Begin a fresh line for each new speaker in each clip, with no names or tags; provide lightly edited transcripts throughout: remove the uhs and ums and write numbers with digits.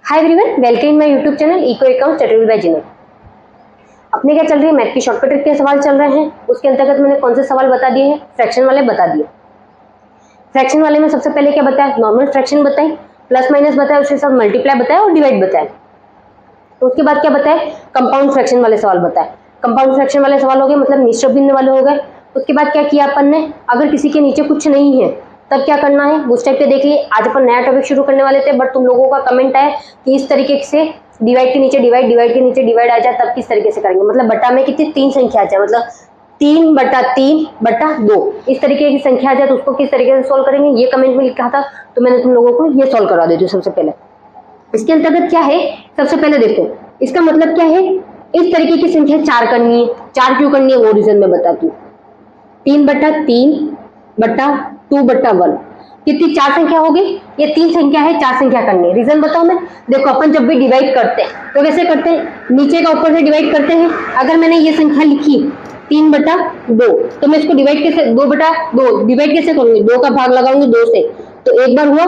Hi everyone, welcome in my YouTube channel eco account tutorial by Jinal. अपने क्या चल रही है, मैथ की शॉर्टकट ट्रिक के सवाल चल रहे हैं। उसके अंतर्गत मैंने कौन से सवाल बता दिए हैं, फ्रैक्शन वाले बता दिए। फ्रैक्शन वाले में सबसे पहले क्या बताया, नॉर्मल फ्रैक्शन बताई, प्लस माइनस बताया, उसके साथ मल्टीप्लाई बताया और डिवाइड बताया। तो उसके बाद क्या बताया, कंपाउंड फ्रैक्शन वाले सवाल बताए। कंपाउंड फ्रैक्शन वाले सवाल हो गए, मतलब मिश्र भिन्न वाले हो गए। उसके बाद क्या किया अपन ने, अगर किसी के नीचे कुछ नहीं है तब क्या करना है, उस टाइप के देख लिए। आज अपन नया टॉपिक शुरू करने वाले थे, बट तुम लोगों का कमेंट आया कि इस तरीके से डिवाइड के नीचे डिवाइड, डिवाइड के नीचे डिवाइड आ जाए, तब किस तरीके से करेंगे। मतलब बटा में कितनी, 3 संख्या आ जाए, मतलब 3/3/2 इस तरीके की संख्या आ जाए तो उसको किस तरीके से सोल्व करेंगे, ये कमेंट में लिखा था। तो मैंने तुम लोगों को ये सोल्व करवा देती हूँ सबसे पहले। इसके अंतर्गत क्या है, सबसे पहले देखो इसका मतलब क्या है। इस तरीके की संख्या 4 करनी है। 4 क्यों करनी है वो रीजन मैं बताती हूँ। 3/3/2/1 कितनी 4 संख्या होगी, ये 3 संख्या है, 4 संख्या करनी है। रीजन बताओ मैं। देखो अपन जब भी डिवाइड करते हैं तो कैसे करते हैं, नीचे का ऊपर से डिवाइड करते हैं। अगर मैंने ये संख्या लिखी 3/2 तो मैं इसको डिवाइड कैसे, 2/2 डिवाइड कैसे करूंगी, 2 का भाग लगाऊंगी 2 से, तो एक बार हुआ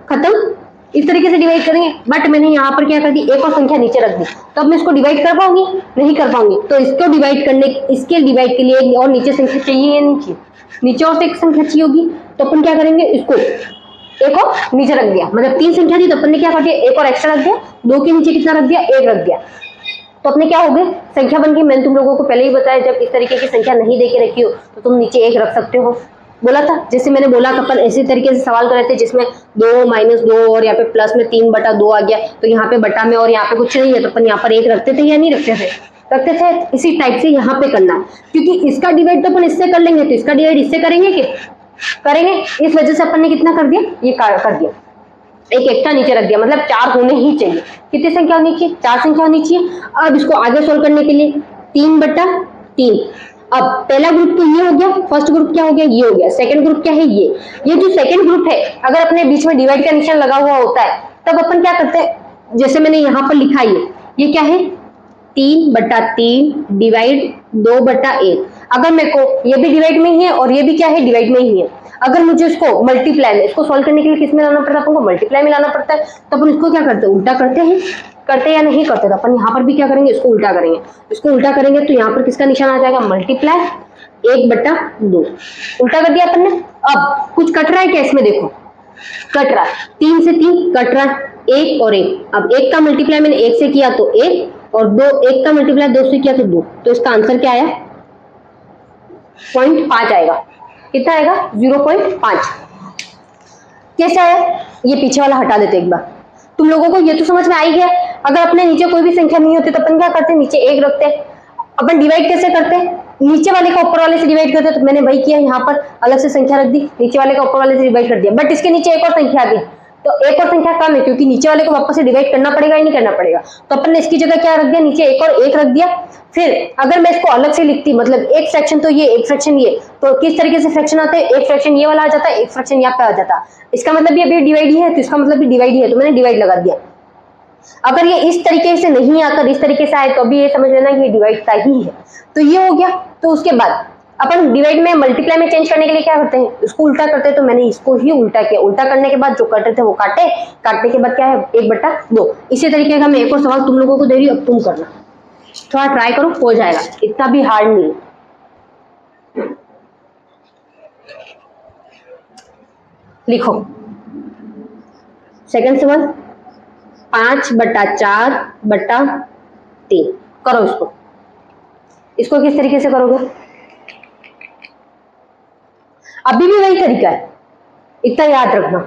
खत्म। इस तरीके से डिवाइड करेंगे। बट मैंने यहाँ पर क्या कर दी, एक और संख्या नीचे रख दी, तो अब मैं इसको डिवाइड कर पाऊंगी, नहीं कर पाऊंगी। तो इसको डिवाइड करने, इसके डिवाइड के लिए एक और नीचे संख्या चाहिए या नहीं चाहिए, नीचे और एक संख्या चाहिए होगी। तो अपन क्या करेंगे, इसको एक और नीचे रख दिया, मतलब 3 संख्या थी तो अपन ने क्या कर दिया, एक और एक्स्ट्रा रख दिया। 2 के नीचे कितना रख दिया, 1 रख दिया। तो अपने क्या हो गए, संख्या बन गई। मैंने तुम लोगों को पहले ही बताया, जब इस तरीके की संख्या नहीं दे के रखी हो तो तुम नीचे 1 रख सकते हो। बोला था, जैसे मैंने बोला कि अपन ऐसे तरीके से सवाल कर रहे थे जिसमें 2 - 2 और यहाँ पे प्लस में 3/2 आ गया, तो यहाँ पे बटा में और यहाँ पे कुछ नहीं है तो अपन यहाँ पर 1 रखते थे या नहीं रखते थे, रखते थे। इसी टाइप से यहाँ पे करना है, क्योंकि इसका डिवाइड तो अपन इससे कर लेंगे, तो इसका डिवाइड इससे करेंगे कि करेंगे। इस वजह से अपन ने कितना कर दिया, ये कर दिया, एक एक्स्ट्रा नीचे रख दिया। मतलब 4 होने ही चाहिए। कितनी संख्या होनी चाहिए, 4 संख्या होनी चाहिए। अब इसको आगे सोल्व करने के लिए 3/3। अब पहला ग्रुप तो ये हो गया, फर्स्ट ग्रुप क्या हो गया, ये हो गया। सेकंड ग्रुप क्या है, ये जो सेकंड ग्रुप है, अगर अपने बीच में डिवाइड का निशान लगा हुआ होता है तब अपन क्या करते हैं, जैसे मैंने यहाँ पर लिखा ये क्या है, 3/3 डिवाइड 2/1। अगर मेरे को ये भी डिवाइड में ही है और ये भी क्या है, डिवाइड में ही है। अगर मुझे इसको मल्टीप्लाई में, इसको सॉल्व करने के लिए किस में लाना पड़ता है, अपन को मल्टीप्लाई में लाना पड़ता है। तो अपन इसको क्या करते हैं, उल्टा करते हैं, करते या नहीं करते। तो अपन यहाँ पर भी क्या करेंगे, इसको उल्टा करेंगे। इसको उल्टा करेंगे तो यहाँ पर किसका निशान आ जाएगा, मल्टीप्लाई 1/2। उल्टा कर दिया अपन ने। अब कुछ कट रहा है क्या इसमें, देखो कट रहा है, 3 से 3 कट रहा है, 1 और 1। अब 1 का मल्टीप्लाई मैंने 1 से किया तो 1, और 1 का मल्टीप्लाई 2 से किया तो 2। तो इसका आंसर क्या आया, 0.5 आएगा। कितना आएगा, 0.5। कैसे आया, ये पीछे वाला हटा देते एक बार। तुम लोगों को ये तो समझ में आ ही गया। अगर अपने नीचे कोई भी संख्या नहीं होती तो अपन क्या करते, नीचे 1 रखते। अपन डिवाइड कैसे करते हैं, नीचे वाले का ऊपर वाले से डिवाइड करते। तो मैंने वही किया, यहाँ पर अलग से संख्या रख दी, नीचे वाले का ऊपर वाले से डिवाइड कर दिया। बट इसके नीचे एक और संख्या आ गई, तो एक और संख्या कम है, क्योंकि नीचे वाले को वापस से डिवाइड करना पड़ेगा ही नहीं करना पड़ेगा। तो अपन ने इसकी जगह क्या रख दिया, नीचे एक और 1 रख दिया। फिर अगर मैं इसको अलग से लिखती, मतलब एक फ्रैक्शन तो ये, एक फ्रैक्शन ये, तो किस तरीके से फ्रैक्शन आता है, एक फ्रैक्शन ये वाला आ जाता है, एक फ्रैक्शन यहाँ पे आ जाता। इसका मतलब ये भी डिवाइड ही है, तो इसका मतलब भी डिवाइड ही है, तो मैंने डिवाइड लगा दिया। अगर ये इस तरीके से नहीं आकर इस तरीके से आए तो भी ये समझ लेना कि ये डिवाइड का ही है। तो ये हो गया। तो उसके बाद अपन डिवाइड में मल्टीप्लाई में चेंज करने के लिए क्या करते हैं, इसको उल्टा करते हैं। तो मैंने इसको ही उल्टा किया। उल्टा करने के बाद जो कट रहे थे वो काटे, काटने के बाद क्या है, 1/2। इसी तरीके का मैं एक और सवाल तुम लोगों को दे रही हूँ, अब तुम करना, थोड़ा ट्राई करो, हो जाएगा, इतना भी हार्ड नहीं है। लिखो सेकंड सवाल, 5/4/3। करो इसको, इसको किस तरीके से करोगे, अभी भी वही तरीका है, इतना याद रखना।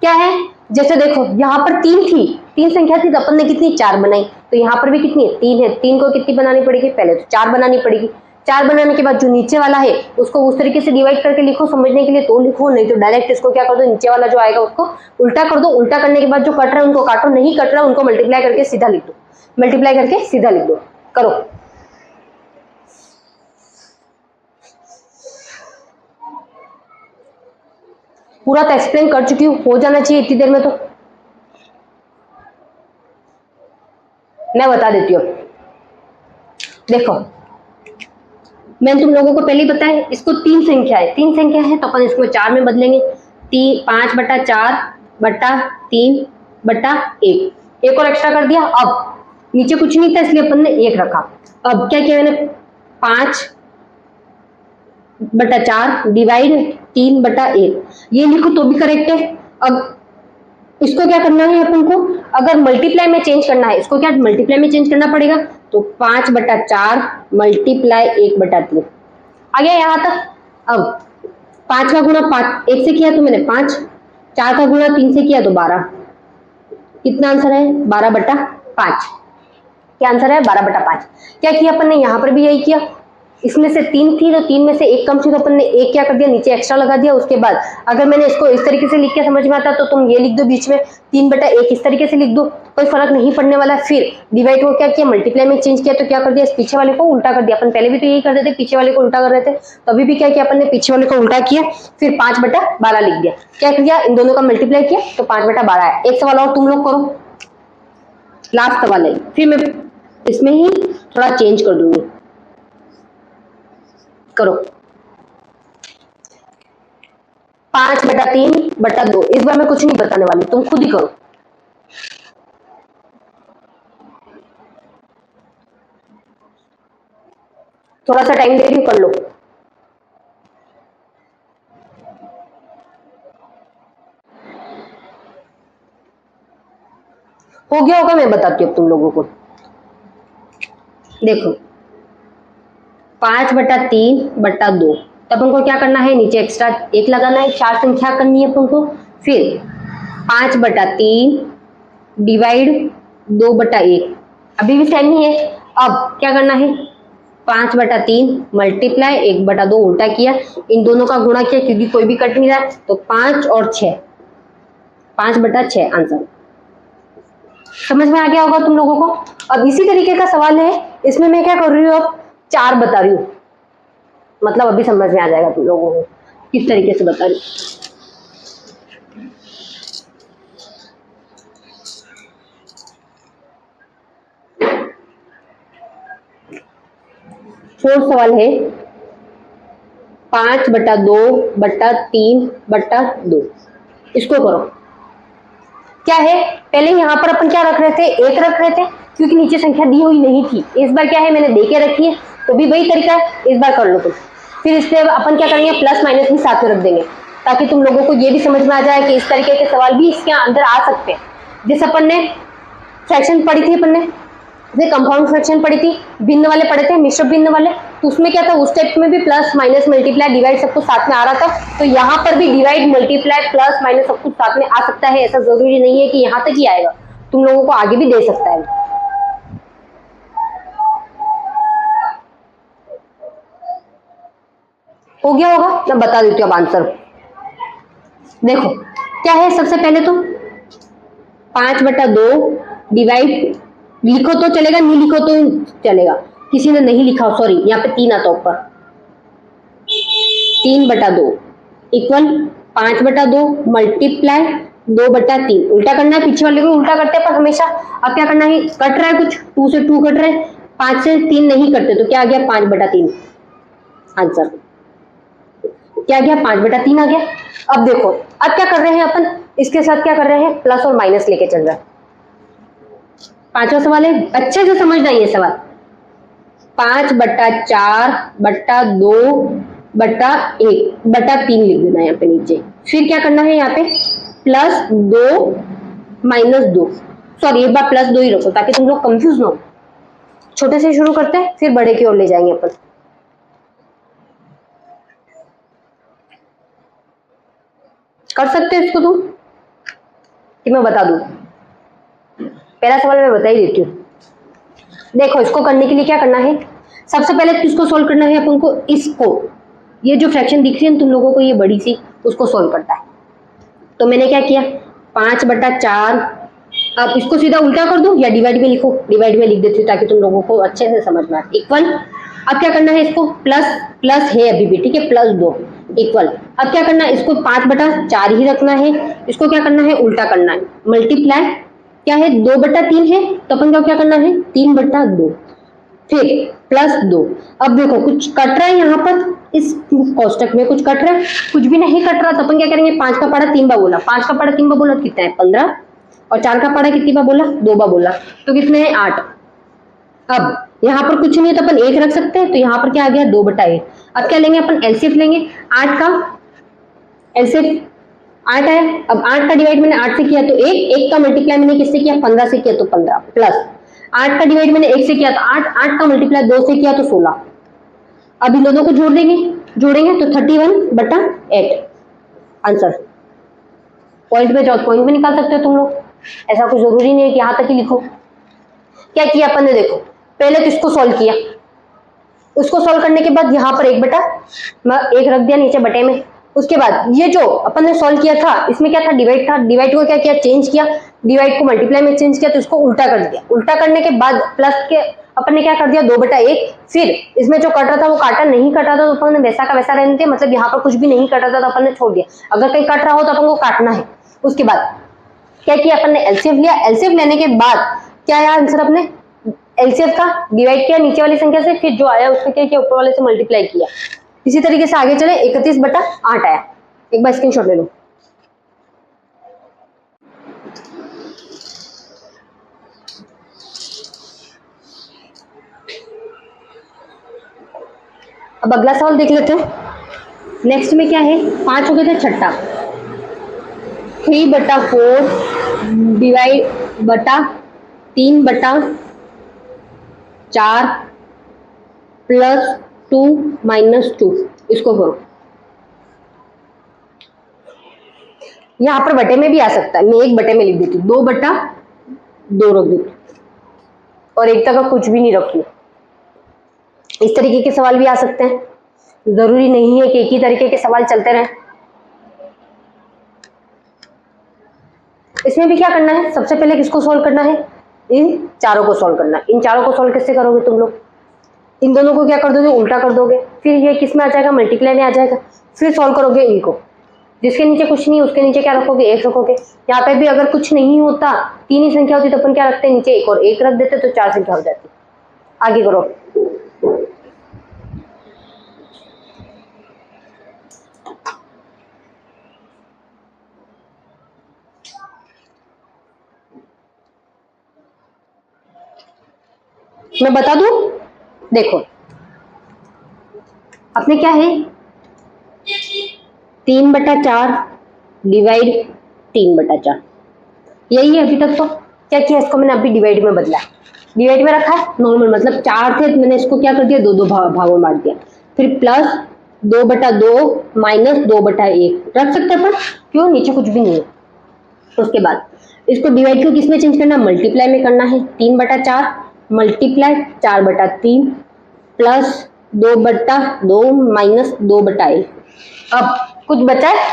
क्या है, जैसे देखो यहाँ पर 3 थी, 3 संख्या थी, तो अपन ने कितनी, 4 बनाई। तो यहाँ पर भी कितनी है, 3 है। 3 को कितनी बनानी पड़ेगी, पहले तो 4 बनानी पड़ेगी। 4 बनाने के बाद जो नीचे वाला है उसको उस तरीके से डिवाइड करके लिखो, समझने के लिए तो लिखो, नहीं तो डायरेक्ट इसको क्या कर दो, नीचे वाला जो आएगा उसको उल्टा कर दो। उल्टा करने के बाद जो कट रहा है उनको काटो, नहीं कट रहा उनको मल्टीप्लाई करके सीधा लिख दो, मल्टीप्लाई करके सीधा लिख दो। करो, पूरा तो एक्सप्लेन कर चुकी हूँ, हो जाना चाहिए इतनी देर में। तो मैं बता देती हूँ, देखो मैंने तुम लोगों को पहले ही बताया, इसको 3 संख्या है, 3 संख्या है तो अपन इसको 4 में बदलेंगे। 5/4/3 बटा 1 और एक्स्ट्रा कर दिया। अब नीचे कुछ नहीं था इसलिए अपन ने 1 रखा। अब क्या किया मैंने, 5/4 डिवाइड 3/1, ये लिखो तो भी करेक्ट है। अब इसको क्या करना है अपन को, अगर मल्टीप्लाई में चेंज करना है, इसको क्या मल्टीप्लाई में चेंज करना पड़ेगा, तो 5/4 मल्टीप्लाई 1/3 आ गया यहाँ तक। अब 5 का गुणा 1 से किया तो मैंने 5, 4 का गुणा 3 से किया तो 12, कितना आंसर है 12/5। क्या आंसर है 12/5। क्या किया अपन ने, यहाँ पर भी यही किया, इसमें से 3 थी तो 3 में से 1 कम थी तो अपन ने 1 क्या कर दिया, नीचे एक्स्ट्रा लगा दिया। उसके बाद अगर मैंने इसको इस तरीके से लिख के समझ में आता तो तुम ये लिख दो बीच में 3/1 इस तरीके से लिख दो, कोई फर्क नहीं पड़ने वाला। फिर डिवाइड को क्या किया, मल्टीप्लाई में चेंज किया तो क्या कर दिया, इस पीछे वाले को उल्टा कर दिया। अपन पहले भी तो यही करते थे, पीछे वाले को उल्टा कर रहे थे, तो अभी भी क्या किया अपन ने, पीछे वाले को उल्टा किया, फिर 5/12 लिख दिया। क्या किया, इन दोनों का मल्टीप्लाई किया तो 5/12 है। एक सवाल और तुम लोग करो, लास्ट सवाल है, फिर मैं इसमें ही थोड़ा चेंज कर दूंगी। करो 5/3/2, इस बार मैं कुछ नहीं बताने वाली, तुम खुद ही करो। थोड़ा सा टाइम दे रही हूं, कर लो। हो गया होगा, मैं बताती हूँ तुम लोगों को। देखो 5/3/2, तो अपन को क्या करना है, नीचे एक्स्ट्रा 1 लगाना है, 4 संख्या करनी है अपन को। फिर 5/3 डिवाइड 2/1, अभी भी सेम ही है। अब क्या करना है, 5/3 मल्टीप्लाई 1/2 उल्टा किया, इन दोनों का गुणा किया क्योंकि कोई भी कट नहीं रहा, तो 5 और 6, 5/6 आंसर। समझ में आ गया होगा तुम लोगों को। अब इसी तरीके का सवाल है, इसमें मैं क्या कर रही हूँ, अब 4 बता रही हूँ, मतलब अभी समझ में आ जाएगा तुम लोगों को किस तरीके से बता रही हूँ। 4 सवाल है, 5/2/3/2, इसको करो। क्या है, पहले यहाँ पर अपन क्या रख रहे थे, 1 रख रहे थे क्योंकि नीचे संख्या दी हुई नहीं थी। इस बार क्या है, मैंने दे के रखी है, तो भी वही तरीका है, इस बार कर लो तुम। फिर इससे अपन क्या करेंगे, प्लस माइनस भी साथ में रख देंगे ताकि तुम लोगों को ये भी समझ में आ जाए कि इस तरीके के सवाल भी इसके अंदर आ सकते हैं। जैसे अपन ने फ्रैक्शन पढ़ी थी, अपन ने जैसे कंपाउंड फ्रैक्शन पढ़ी थी, भिन्न वाले पढ़े थे, मिश्र भिन्न वाले, तो उसमें क्या था, उस टाइप में भी प्लस माइनस मल्टीप्लाई डिवाइड सब कुछ साथ में आ रहा था। तो यहाँ पर भी डिवाइड मल्टीप्लाई प्लस माइनस सब कुछ साथ में आ सकता है, ऐसा जरूरी नहीं है कि यहाँ तक ही आएगा, तुम लोगों को आगे भी दे सकता है। हो गया होगा, मैं बता देती हूँ अब आंसर। देखो क्या है, सबसे पहले तो 5/2 डिवाइड, लिखो तो चलेगा, नहीं लिखो तो चलेगा, किसी ने नहीं लिखा, सॉरी यहाँ पे 3 आता ऊपर, 3/2 इक्वल 5/2 मल्टीप्लाई 2/3, उल्टा करना है, पीछे वाले को उल्टा करते हैं पर हमेशा। अब क्या करना है, कट रहा है कुछ, 2 से 2 कट रहा है, 5 से 3 नहीं करते, तो क्या आ गया 5/3 आंसर। क्या गया, 5/3 आ गया। अब देखो अब क्या कर रहे हैं अपन, इसके साथ क्या कर रहे हैं, प्लस और माइनस लेके चल रहा है। 5वां सवाल है, अच्छे से समझना ये सवाल, 5/4/2/1/3 लिख देना यहाँ पे नीचे। फिर क्या करना है, यहाँ पे +2 -2, सॉरी एक बार +2 ही रखो ताकि तुम लोग कंफ्यूज ना हो। छोटे से शुरू करते हैं फिर बड़े की ओर ले जाएंगे अपन। कर सकते हो इसको तुम कि मैं बता दूं, पहला सवाल मैं बता ही देती हूँ। देखो इसको करने के लिए क्या करना है, सबसे पहले तो इसको सोल्व करना है अपन को, इसको ये जो फ्रैक्शन दिख रही है तुम लोगों को ये बड़ी सी, उसको सोल्व करता है। तो मैंने क्या किया, 5/4, अब इसको सीधा उल्टा कर दो या डिवाइड में लिखो, डिवाइड में लिख देती हूँ ताकि तुम लोगों को अच्छे से समझ में आए। इक्वल, अब क्या करना है, इसको प्लस प्लस है अभी भी, ठीक है, +2 इक्वल, अब क्या करना है, इसको 5/4 ही रखना है, इसको क्या करना है, उल्टा करना है, मल्टीप्लाई क्या है 2/3 है, तो अपन को क्या करना है 3/2, फिर +2। अब देखो कुछ कट रहा है यहाँ पर, इस कोष्टक में कुछ कट रहा है, कुछ भी नहीं कट रहा, तो अपन क्या करेंगे, 5 का पढ़ा 3 बार बोला, 5 का पढ़ा 3 बार बोला कितना है 15, और 4 का पढ़ा कितनी बार बोला, 2 बार बोला, तो कितने हैं 8। अब यहाँ पर कुछ नहीं है तो अपन 1 रख सकते हैं, तो यहाँ पर क्या आ गया 2/1। अब क्या लेंगे अपन, एलसीएफ लेंगे। 8 का एलसीएफ 8 है। अब 8 का डिवाइड मैंने 8 से किया तो 1 का मल्टीप्लाई मैंने किससे किया, 15 से किया तो 15, प्लस 8 का डिवाइड मैंने 1 से किया तो 8 का मल्टीप्लाई 2 से किया तो 16। अब इन दोनों को जोड़ेंगे तो 31/8 आंसर। पॉइंट पे जाओ, पॉइंट में निकाल सकते हो तुम लोग, ऐसा कुछ जरूरी नहीं है कि यहां तक ही लिखो। क्या किया अपन ने, देखो पहले तो इसको सॉल्व किया, उसको सॉल्व करने के बाद यहाँ पर 1/1 रख दिया नीचे बटे में। उसके बाद ये जो अपन ने सॉल्व किया था इसमें क्या था, डिवाइड था, डिवाइड को क्या किया, चेंज किया, डिवाइड को मल्टीप्लाई में चेंज किया, तो इसको उल्टा कर दिया। उल्टा करने के बाद प्लस के अपन ने क्या कर दिया 2/1। फिर इसमें जो कट रहा था वो काटा नहीं, कटा था तो अपन ने वैसा का वैसा रहने दिया, मतलब यहाँ पर कुछ भी नहीं कटा था तो अपन ने छोड़ दिया। अगर कहीं कट रहा हो तो अपन को काटना है। उसके बाद क्या किया अपन ने, एलसीएफ लिया। एलसीएफ लेने के बाद क्या आया आंसर, अपने एलसीएफ का डिवाइड किया नीचे वाली संख्या से, फिर जो आया उसको क्या किया, ऊपर वाले से मल्टीप्लाई किया। इसी तरीके से आगे चले, 31/8 आया। एक बार स्क्रीनशॉट ले लो। अब अगला सवाल देख लेते हैं। नेक्स्ट में क्या है, 5 हो गए थे, छठा 3/4 डिवाइड बटा 3/4 प्लस 2 माइनस 2, इसको करो। यहां पर बटे में भी आ सकता है, मैं 1 बटे में लिख देती हूँ, 2/2 रख देती हूँ और 1 तक कुछ भी नहीं रखी। इस तरीके के सवाल भी आ सकते हैं, जरूरी नहीं है कि एक ही तरीके के सवाल चलते रहें। इसमें भी क्या करना है, सबसे पहले किसको सॉल्व करना है, इन चारों को सॉल्व करना है। इन चारों को सॉल्व कैसे करोगे तुम लोग, इन दोनों को क्या कर दोगे, उल्टा कर दोगे, फिर ये किस में आ जाएगा, मल्टीप्लाई में आ जाएगा। फिर सॉल्व करोगे इनको, जिसके नीचे कुछ नहीं उसके नीचे क्या रखोगे, 1 रखोगे। यहाँ पे भी अगर कुछ नहीं होता, 3 ही संख्या होती तो अपन क्या रखते हैं, नीचे 1 और 1 रख देते तो 4 संख्या हो जाती। आगे करो। मैं बता दूं, देखो अपने क्या है, 3/4 डिवाइड 3/4, यही है अभी तक। तो क्या किया, इसको मैंने अभी डिवाइड में बदला, डिवाइड में रखा है नॉर्मल, मतलब 4 थे मैंने इसको क्या कर दिया, 2 भागों में बांट दिया। फिर प्लस 2/2 माइनस 2/1 रख सकते हैं, पर क्यों, नीचे कुछ भी नहीं है। उसके बाद इसको डिवाइड को किसमें चेंज करना, मल्टीप्लाई में करना है। 3/4 मल्टीप्लाई 4/3 प्लस 2/2 माइनस 2/1। अब कुछ बचा है,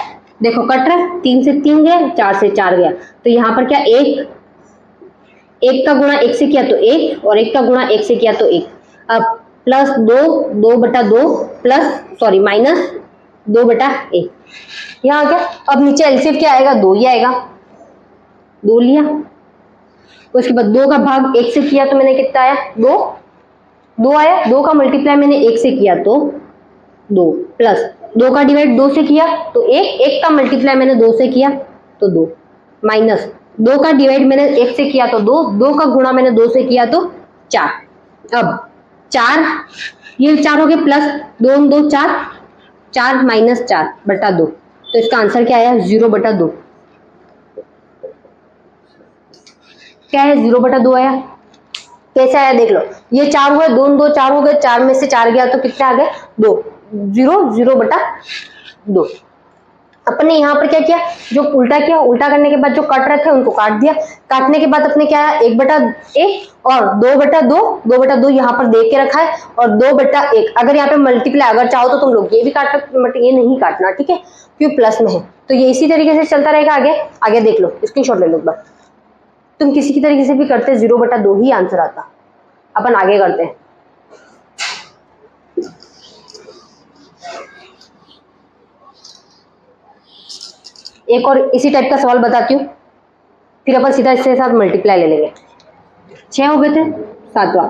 देखो कट रहा है, 3 से 3 गया, 4 से 4 गया, तो यहाँ पर क्या 1 का गुणा 1 से किया तो 1 और 1 का गुणा 1 से किया तो 1। अब प्लस 2/2 प्लस सॉरी माइनस 2/1 यहाँ आ गया। अब नीचे एलसीएम क्या आएगा, 2 ही आएगा, 2 लिया। उसके बाद 2 का भाग 1 से किया तो मैंने कितना आया, 2 आया। 2 का मल्टीप्लाई मैंने 1 से किया तो 2 प्लस 2 का डिवाइड 2 से किया तो 1 का मल्टीप्लाई मैंने 2 से किया तो 2 माइनस 2 का डिवाइड मैंने 1 से किया तो 2 का गुणा मैंने 2 से किया तो 4। अब 4 ये 4 हो गए प्लस 2 2 4 माइनस 4/2, तो इसका आंसर क्या आया, 0/2। क्या है, 0/2 आया। कैसे आया देख लो, ये 4 हुए, 2 2 4 हो गए, 4 में से 4 गया तो कितने आ गए, 2, 0/2। अपन ने यहाँ पर क्या किया, जो उल्टा किया, उल्टा करने के बाद जो काट रहे थे उनको काट दिया। काटने के बाद अपने क्या है, 1/1 और 2/2 यहाँ पर दे के रखा है और 2/1। अगर यहाँ पे मल्टीप्लाई अगर चाहो तो तुम लोग ये भी काट सकते, बट ये नहीं काटना, ठीक है, क्योंकि प्लस में है। तो ये इसी तरीके से चलता रहेगा। आगे देख लो, स्क्रीनशॉट ले लो एक बार। तुम किसी की तरीके से भी करते 0/2 ही आंसर आता। अपन आगे करते हैं। एक और इसी टाइप का सवाल बताती हूँ, फिर अपन सीधा इसके साथ मल्टीप्लाई ले लेंगे। 6 हो गए थे, 7वां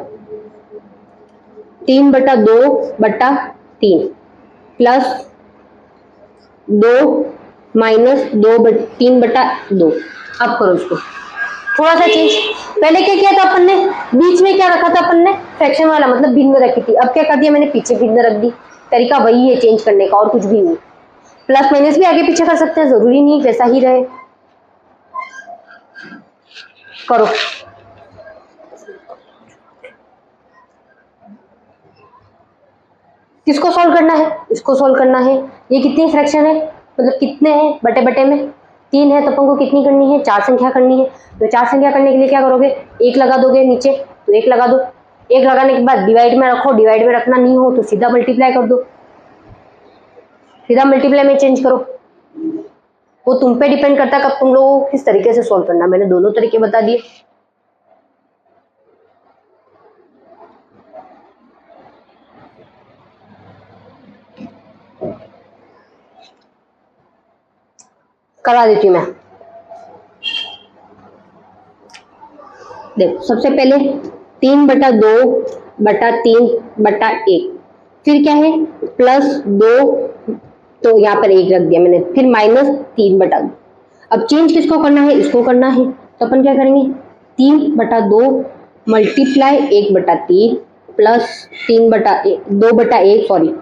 3/2/3 प्लस 2 माइनस 3/2। अब करो इसको, थोड़ा सा चेंज। पहले क्या किया था अपन ने, बीच में क्या रखा था अपन ने, फ्रैक्शन वाला मतलब भिन्न रखी थी। अब क्या कर दिया मैंने, पीछे भिन्न रख दी। तरीका वही है चेंज करने का और कुछ भी नहीं। प्लस माइनस भी आगे पीछे कर सकते हैं, जरूरी नहीं वैसा ही रहे। करो। किसको सॉल्व करना है, इसको सॉल्व करना है। ये कितनी फ्रैक्शन है, मतलब कितने हैं बटे बटे में, 3 है तो अपन को कितनी करनी है, 4 संख्या करनी है। तो 4 संख्या करने के लिए क्या करोगे, 1 लगा दोगे नीचे, तो 1 लगा दो। 1 लगाने के बाद डिवाइड में रखो, डिवाइड में रखना नहीं हो तो सीधा मल्टीप्लाई कर दो, सीधा मल्टीप्लाई में चेंज करो। वो तुम पे डिपेंड करता है कब तुम लोगों को किस तरीके से सॉल्व करना। मैंने दोनों तरीके बता दिए। करा देती हूँ मैं। देखो सबसे पहले 3/2/3/1, फिर क्या है +2, तो यहाँ पर 1 रख दिया मैंने, फिर -3/2। अब चेंज किसको करना है, इसको करना है। तो अपन क्या करेंगे, 3/2 मल्टीप्लाई 1/3 प्लस 2/1 सॉरी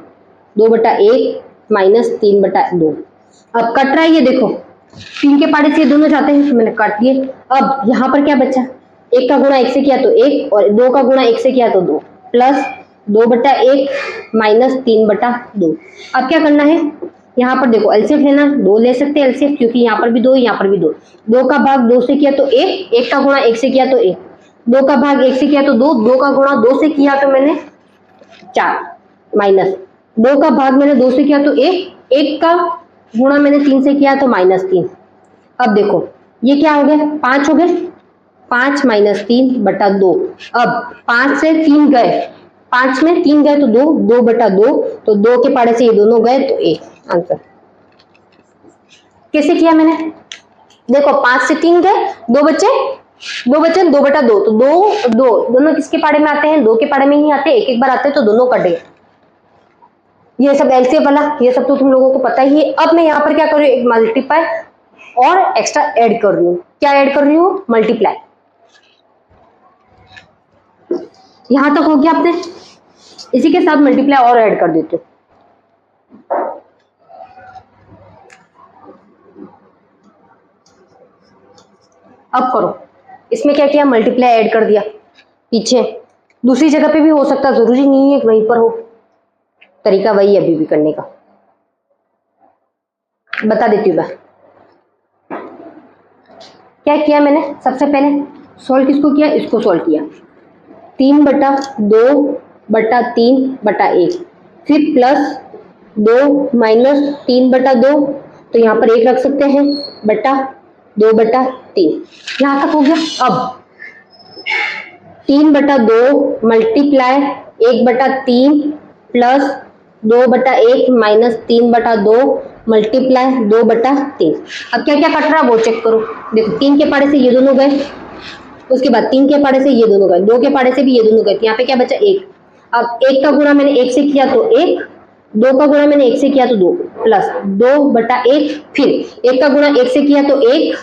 2/1 -3/2। अब कट रहा है ये देखो, 3 के पाड़े से ये दोनों जाते हैं तो मैंने काट दिए। अब यहाँ पर क्या बचा, 1 का गुणा 1 से किया तो 1 और 2 का गुणा 1 से किया तो 2 प्लस 2/1 -3/2। अब क्या करना है, यहाँ पर देखो एलसीएम लेना, 2 ले सकते हैं एलसीएम, क्योंकि यहाँ पर भी 2 यहाँ पर भी 2। 2 का भाग 2 से किया तो 1, 1 का गुणा 1 से किया तो 1, 2 का भाग 1 से किया तो 2, 2 का गुणा 2 से किया तो मैंने 4 माइनस 2 का भाग मैंने 2 से किया तो 1, 1 का गुणा मैंने 3 से किया तो -3। अब देखो ये क्या हो गया, 5 हो गए, 5 -3/2। अब 5 से 3 गए, 5 में 3 गए तो 2, 2/2, तो 2 के पाड़े से ये दोनों गए तो 1। आंसर कैसे किया मैंने, देखो 5 से 3 गए, 2 बचे 2/2, तो 2 दोनों किसके पाड़े में आते हैं, 2 के पाड़े में ही आते हैं, एक एक बार आते हैं तो दोनों कट गए। ये सब एलसीएम वाला, ये सब तो तुम लोगों को पता ही है। अब मैं यहाँ पर क्या कर रही हूँ, एक मल्टीप्लाई और एक्स्ट्रा ऐड कर रही हूँ। क्या ऐड कर रही हूँ, मल्टीप्लाई। यहां तक हो गया आपने, इसी के साथ मल्टीप्लाई और ऐड कर देते हो। अब करो, इसमें क्या किया, मल्टीप्लाई ऐड कर दिया। पीछे दूसरी जगह पे भी हो सकता, जरूरी नहीं है वहीं पर हो, तरीका वही है अभी भी करने का, बता देती हूँ मैं। क्या किया मैंने, सबसे पहले सॉल्व किसको किया, इसको सॉल्व किया। 3/2/3/1, फिर +2 -3/2, तो यहाँ पर 1 रख सकते हैं, बटा 2/3। यहाँ तक हो गया। अब 3/2 मल्टीप्लाई 1/3 प्लस 2/1 -3/2 मल्टीप्लाई 2/3। अब क्या क्या कट रहा है वो चेक करो। देखो 3 के पाड़े से ये दोनों गए, उसके बाद 3 के पाड़े से ये दोनों गए, 2 के पाड़े से भी ये दोनों गए, यहाँ पे क्या बचा 1। अब 1 का गुणा मैंने 1 से किया तो 1, 2 का गुणा मैंने 1 से किया तो 2 प्लस 2/1, फिर 1 का गुणा 1 से किया तो 1,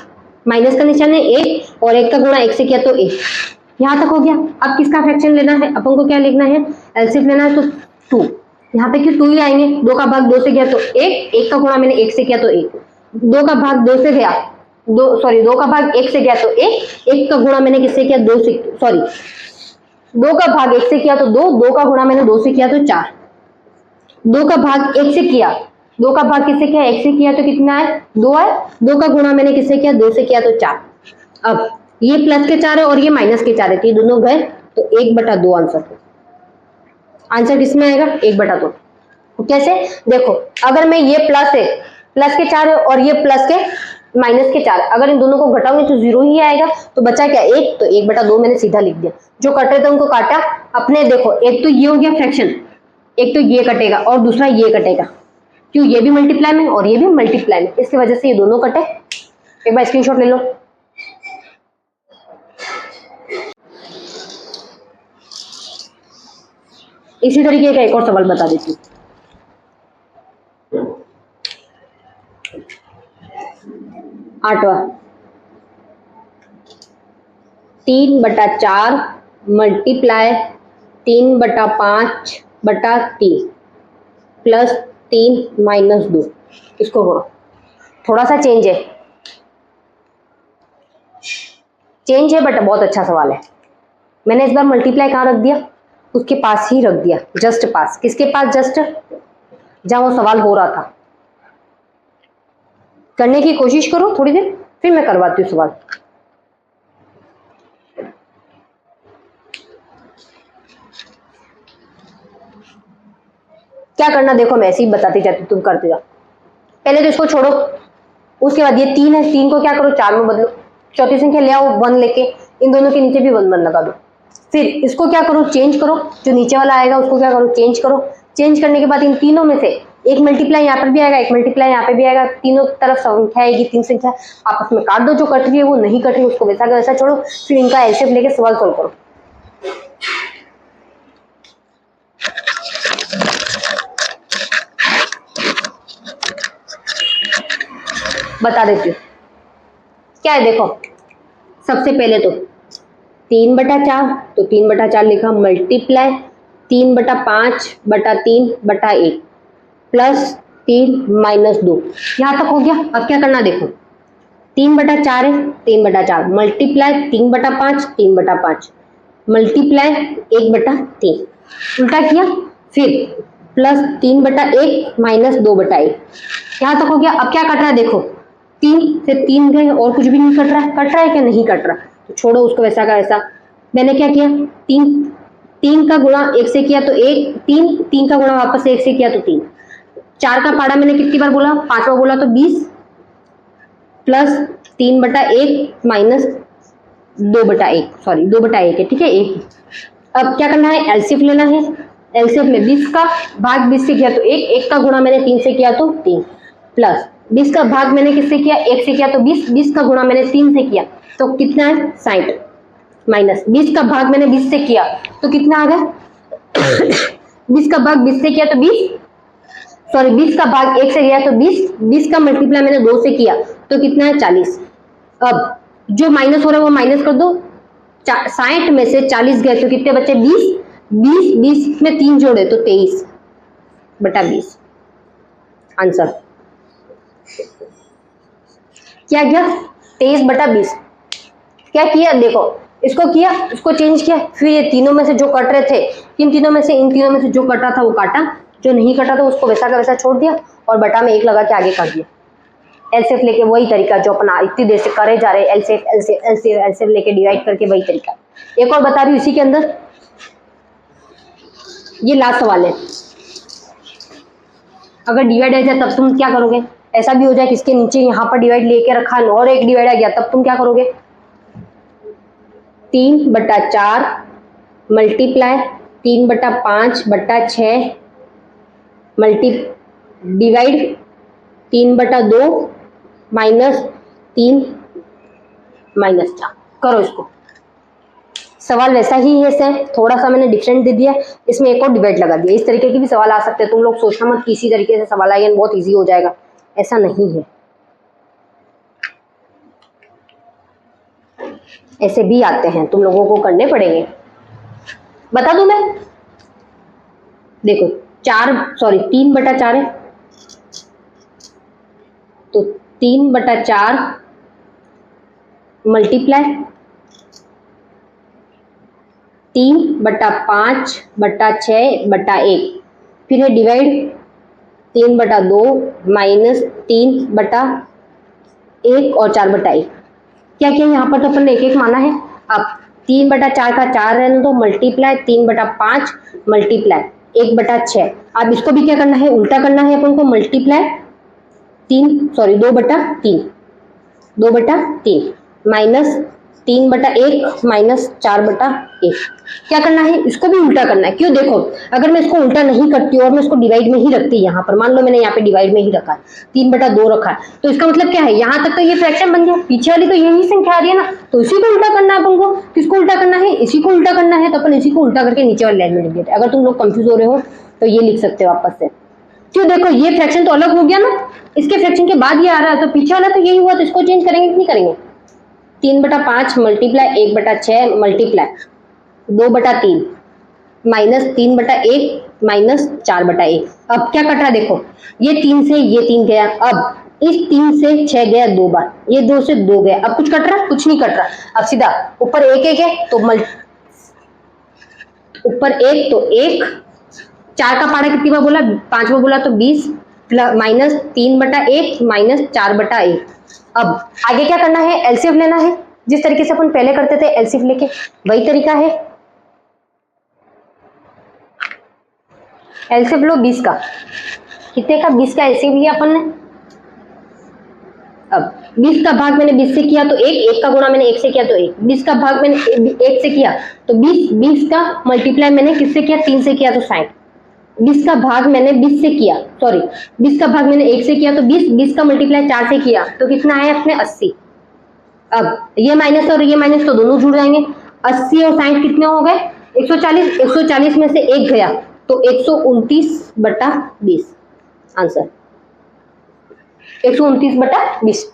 माइनस का निशान है 1, और 1 का गुणा 1 से किया तो 1। यहाँ तक हो गया। अब किसका फ्रैक्शन लेना है, अपन को क्या लिखना है, एलसीएम लेना है तो 2। यहाँ पे क्यों 2 ही आएंगे, 2 का भाग 2 से गया तो 1, 1 का गुणा मैंने 1 से किया तो 1, 2 का भाग 2 से गया 2 का भाग 1 से गया तो 1, 1 का गुणा मैंने किससे किया 2 से, सॉरी 2 का भाग 1 से किया तो 2, 2 का गुणा मैंने 2 से किया तो 4, 2 का भाग 1 से किया, 2 का भाग किससे किया 1 से किया तो कितना है 2 है, 2 का गुणा मैंने किससे किया 2 से किया तो 4। अब ये प्लस के 4 है और ये माइनस के 4 है, तो ये दोनों गए तो 1/2 आंसर। आंसर किसमें आएगा 1/2। कैसे, देखो अगर मैं ये प्लस है, प्लस के 4 है और ये प्लस के माइनस के 4, अगर इन दोनों को घटाओगे तो 0 ही आएगा, तो बचा क्या 1, तो 1/2 मैंने सीधा लिख दिया। जो कट रहे थे उनको काटा अपने, देखो एक तो ये हो गया फ्रैक्शन, एक तो ये कटेगा और दूसरा ये कटेगा, क्यों ये भी मल्टीप्लाई में और ये भी मल्टीप्लाई में, इसकी वजह से ये दोनों कटे। एक बार स्क्रीनशॉट ले लो। इसी तरीके का एक और सवाल बता देती हूँ। आठवां, 3/4 मल्टीप्लाई 3/5/3 प्लस 3 माइनस 2। इसको करो, थोड़ा सा चेंज है बट बहुत अच्छा सवाल है। मैंने इस बार मल्टीप्लाई कहाँ रख दिया, उसके पास ही रख दिया, जस्ट पास। किसके पास? जस्ट जहां वो सवाल हो रहा था। करने की कोशिश करो थोड़ी देर, फिर मैं करवाती हूँ सवाल। क्या करना देखो, मैं ऐसे ही बताती जाती, तुम करते जाओ। पहले तो इसको छोड़ो, उसके बाद ये 3 है, 3 को क्या करो 4 में बदलो, चौथी संख्या ले आओ 1 लेके, इन दोनों के नीचे भी 1 लगा दो। फिर इसको क्या करो, चेंज करो, जो नीचे वाला आएगा उसको क्या करो, चेंज करो। चेंज करने के बाद इन तीनों में से एक मल्टीप्लाई यहाँ पर भी आएगा, एक मल्टीप्लाई यहाँ पे भी आएगा, तीनों तरफ संख्या आएगी, 3 संख्या आपस में काट दो, जो कट रही है वो नहीं कट रही उसको वैसा का वैसा छोड़ो। फिर इनका एलसीएम लेके सवाल सोल्व करो। बता देती हूँ क्या है, देखो सबसे पहले तो 3/4, तो 3/4 लिखा, मल्टीप्लाई 3/5/3/1 प्लस 3 माइनस 2। यहाँ तक हो गया। अब क्या करना देखो, 3/4 है, 3/4 मल्टीप्लाई 3/5 3/5 मल्टीप्लाई 1/3 उल्टा किया, फिर प्लस 3/1 माइनस 2/1। यहाँ तक हो गया। अब क्या कट रहा है देखो, 3 से 3 गए और कुछ भी नहीं कट रहा है। कट रहा है क्या? नहीं कट रहा, तो छोड़ो उसको वैसा का वैसा। मैंने क्या किया, 3 का गुणा 1 से किया तो 1, 3 का गुणा वापस से 1 से किया तो 3। 4 का पाड़ा मैंने कितनी बार बोला, 5 बार बोला, तो 20 प्लस 3/1 माइनस 2/1, सॉरी 2/1 है, ठीक है 1। अब क्या करना है, एलसीएफ लेना है। एलसीएफ में 20 का भाग 20 से किया तो 1, 1 का गुणा मैंने 3 से किया तो 3, प्लस 20 का भाग मैंने किससे किया, 1 से किया तो 20, 20 का गुणा मैंने 3 से किया तो कितना है 60, माइनस 20 का भाग मैंने 20 से किया तो कितना आ गया 20 का भाग 20 से किया तो 20, सॉरी 20 का भाग 1 से किया तो 20, 20 का मल्टीप्लाई मैंने 2 से किया तो कितना है 40। अब जो माइनस हो रहा है वो माइनस कर दो, 60 में से 40 गए तो कितने बचे 20, 20 में 3 जोड़े तो 23/20 आंसर। क्या किया 23/20। क्या किया देखो, इसको किया, इसको चेंज किया, फिर ये तीनों में से जो कट रहे थे, इन तीनों में से जो कट रहा था वो काटा, जो नहीं कटा था उसको वैसा का वैसा छोड़ दिया और बटा में 1 लगा के आगे कर दिया। एलसीएफ लेके वही तरीका जो अपना इतनी देर से करे जा रहे, एलसीएफ लेके डिवाइड करके वही तरीका। एक और बता रही हूँ इसी के अंदर, ये लास्ट सवाल है। अगर डिवाइड आ जाए तब तुम क्या करोगे, ऐसा भी हो जाए कि इसके नीचे यहाँ पर डिवाइड लेके रखा और एक डिवाइड आ गया, तब तुम क्या करोगे, 3/4 multiply 3/5/6 multi divide 3/2 minus 3 minus 4 करो। इसको सवाल वैसा ही है सेम, थोड़ा सा मैंने डिफरेंट दे दिया, इसमें एक और डिवाइड लगा दिया। इस तरीके के भी सवाल आ सकते हैं, तुम लोग सोचना मत कि इसी तरीके से सवाल आएंगे बहुत इजी हो जाएगा, ऐसा नहीं है, ऐसे भी आते हैं, तुम लोगों को करने पड़ेंगे। बता दूं मैं, देखो 3/4 है तो 3/4 मल्टीप्लाई 3/5/6/1 फिर है डिवाइड 3/2 माइनस 3/1 और 4/1। क्या किया यहाँ पर तो अपन ने एक माना है। अब 3/4 का 4 रहने दो, मल्टीप्लाई 3/5 मल्टीप्लाई 1/6। अब इसको भी क्या करना है, उल्टा करना है अपन को, मल्टीप्लाई 2/3 माइनस 3/1 माइनस 4/1। क्या करना है, इसको भी उल्टा करना है। क्यों, देखो अगर मैं इसको उल्टा नहीं करती और मैं इसको डिवाइड में ही रखती, यहाँ पर मान लो मैंने यहाँ पे डिवाइड में ही रखा है, 3/2 रखा है, तो इसका मतलब क्या है, यहाँ तक तो ये फ्रैक्शन बन गया, पीछे वाली तो यही संख्या आ रही है ना, तो इसी को उल्टा करना है अपन को। किसको उल्टा करना है, इसी को उल्टा करना है, तो अपन इसी को उल्टा करके नीचे वाली लाइन में लिख देते। अगर तुम लोग कंफ्यूज हो रहे हो तो ये लिख सकते हो वापस से। क्यों, देखो ये फ्रैक्शन तो अलग हो गया ना, इसके फ्रैक्शन के बाद ये आ रहा है, तो पीछे वाला तो यही हुआ, तो इसको चेंज करेंगे कि नहीं करेंगे, 3/5 मल्टीप्लाई 1/6 मल्टीप्लाई 2/3 माइनस 3/1 माइनस 4/1। अब क्या कट रहा देखो, ये 3 से ये 3 गया, अब इस 3 से 6 गया 2 बार, ये 2 से 2 गया, अब कुछ कट रहा, कुछ नहीं कट रहा। अब सीधा ऊपर 1 है तो ऊपर 1 तो 1, 4 का पारा कितनी बार बोला, 5 बार बोला तो 20 माइनस 3/1 माइनस 4/1। अब आगे क्या करना है, एलसीएफ लेना है, जिस तरीके से अपन पहले करते थे एलसीएफ लेके वही तरीका है। एलसीएफ लो 20 का, कितने का, 20 का एलसीएफ लिया अपन ने। अब 20 का भाग मैंने 20 से किया तो 1 का गुणा मैंने 1 से किया तो 1, 20 का भाग मैंने 1 से किया तो 20 का मल्टीप्लाई मैंने किससे किया, 3 से किया तो 60, 20 का भाग मैंने 20 से किया, सॉरी 20 का भाग मैंने 1 से किया तो 20 का मल्टीप्लाई 4 से किया तो कितना आया अपने 80। अब ये माइनस और ये माइनस तो दोनों जुड़ जाएंगे, 80 और 60 कितने हो गए, 140, 140 में से 1 गया तो 129/20 आंसर 129/20।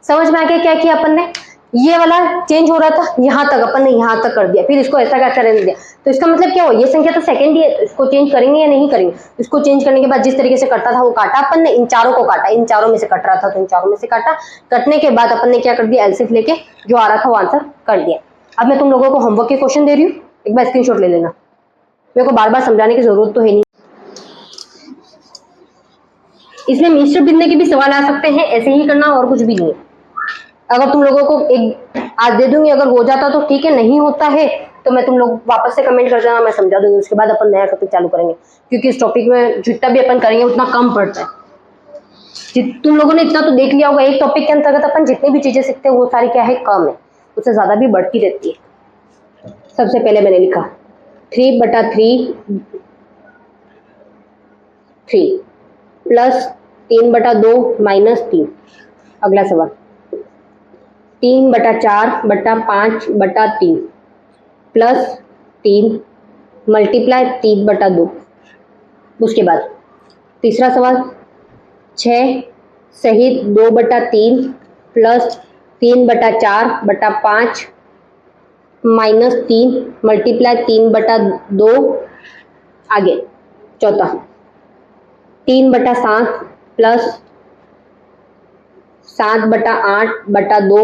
समझ में आ गया क्या किया अपन ने, ये वाला चेंज हो रहा था, यहां तक अपन ने यहां तक कर दिया, फिर इसको ऐसा कैसा रहने दिया, तो इसका मतलब क्या हुआ, ये संख्या तो सेकंड ही है, इसको चेंज करेंगे या नहीं करेंगे। इसको चेंज करने के बाद जिस तरीके से कटता था वो काटा अपन ने, इन चारों को काटा, इन चारों में से कट रहा था तो इन चारों में से काटा, कटने के बाद अपन ने क्या कर दिया, एलसीएफ लेके जो आ रहा था वो आंसर कर दिया। अब मैं तुम लोगों को होमवर्क के क्वेश्चन दे रही हूँ, एक बार स्क्रीनशॉट ले लेना, मेरे को बार बार समझाने की जरूरत तो है नहीं। इसमें मिश्र बिंदु के भी सवाल आ सकते हैं, ऐसे ही करना और कुछ भी नहीं है। अगर तुम लोगों को एक आज दे दूंगी, अगर हो जाता तो ठीक है, नहीं होता है तो मैं तुम लोग वापस से कमेंट कर देना, मैं समझा दूंगी, उसके बाद अपन नया टॉपिक चालू करेंगे, क्योंकि इस टॉपिक में जितना भी अपन करेंगे उतना कम पड़ता है। तुम लोगों ने इतना तो देख लिया होगा, एक टॉपिक के अंतर्गत अपन जितनी भी चीजें सीखते हैं वो सारी क्या है, कम है, उससे ज्यादा भी बढ़ती रहती है। सबसे पहले मैंने लिखा 3/3 प्लस 3/2 माइनस 3। अगला सवाल 3/4/5/3 प्लस 3 मल्टीप्लाई 3/2। उसके बाद तीसरा सवाल 6 सहित 2/3 प्लस 3/4/5 माइनस 3 मल्टीप्लाई 3/2। आगे चौथा 3/7 plus 7/8/2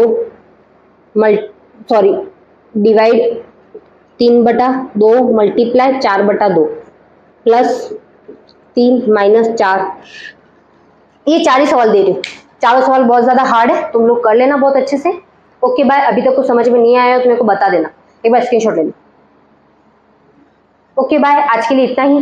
divide 3/2 multiply 4/2 plus 3 minus 4। ये 4 ही सवाल दे रही हूँ, चारों सवाल बहुत ज्यादा हार्ड है, तुम लोग कर लेना बहुत अच्छे से। ओके बाय, अभी तक कुछ समझ में नहीं आया तो मेरे को बता देना, एक बार स्क्रीनशॉट ले लो। ओके बाय, आज के लिए इतना ही।